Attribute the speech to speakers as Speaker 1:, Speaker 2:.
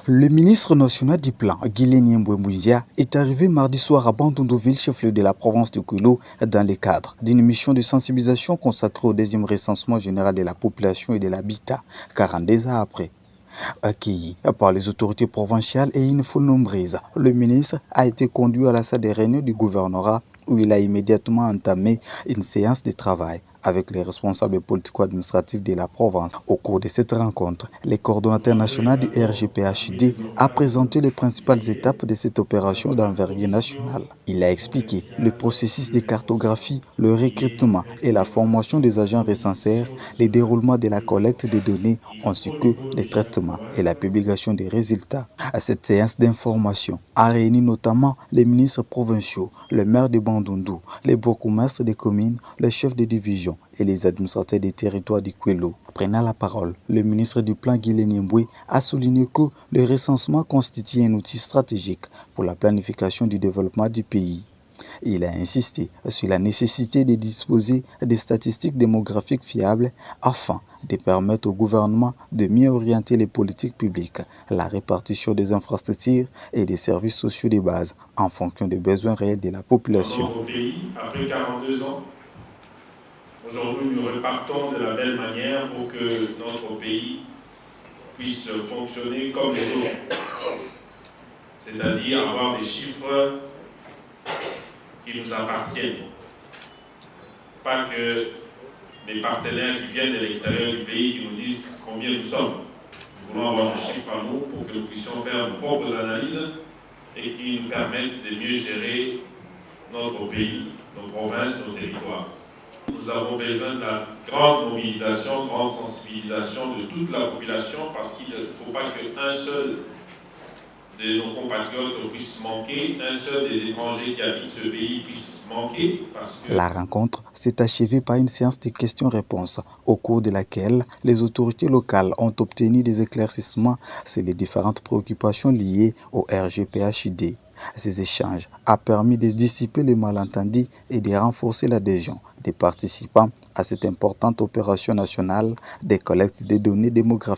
Speaker 1: Le ministre national du Plan, Guilénien Mbouemouizia, est arrivé mardi soir à Bandondoville, chef-lieu de la province de Kouilou, dans le cadre d'une mission de sensibilisation consacrée au deuxième recensement général de la population et de l'habitat, 42 ans après. Accueilli par les autorités provinciales et une foule nombreuse, le ministre a été conduit à la salle des réunions du gouvernorat où il a immédiatement entamé une séance de travail avec les responsables politico-administratifs de la province. Au cours de cette rencontre, le coordonnateur national du RGPHD a présenté les principales étapes de cette opération d'envergure nationale. Il a expliqué le processus de cartographie, le recrutement et la formation des agents recensaires, le déroulement de la collecte des données ainsi que le traitement et la publication des résultats. À cette séance d'information a réuni notamment les ministres provinciaux, le maire de Bandundu, les bourgmestres des communes, les chefs de division et les administrateurs des territoires du Kouilou. Prenant la parole, le ministre du Plan Guilénien Mboué a souligné que le recensement constitue un outil stratégique pour la planification du développement du pays. Il a insisté sur la nécessité de disposer des statistiques démographiques fiables afin de permettre au gouvernement de mieux orienter les politiques publiques, la répartition des infrastructures et des services sociaux de base en fonction des besoins réels de la population.
Speaker 2: Dans notre pays, après 42 ans, aujourd'hui nous repartons de la belle manière pour que notre pays puisse fonctionner comme les autres, c'est-à-dire avoir des chiffres qui nous appartiennent. Pas que les partenaires qui viennent de l'extérieur du pays qui nous disent combien nous sommes. Nous voulons avoir des chiffres à nous pour que nous puissions faire nos propres analyses et qui nous permettent de mieux gérer notre pays, nos provinces, nos territoires. Nous avons besoin de la grande mobilisation, grande sensibilisation de toute la population parce qu'il ne faut pas qu'un seul de nos compatriotes puissent manquer, un seul des étrangers qui habitent ce pays puisse manquer. Parce que...
Speaker 1: La rencontre s'est achevée par une séance de questions-réponses, au cours de laquelle les autorités locales ont obtenu des éclaircissements sur les différentes préoccupations liées au RGPHD. Ces échanges ont permis de dissiper les malentendus et de renforcer l'adhésion des participants à cette importante opération nationale de collecte des données démographiques.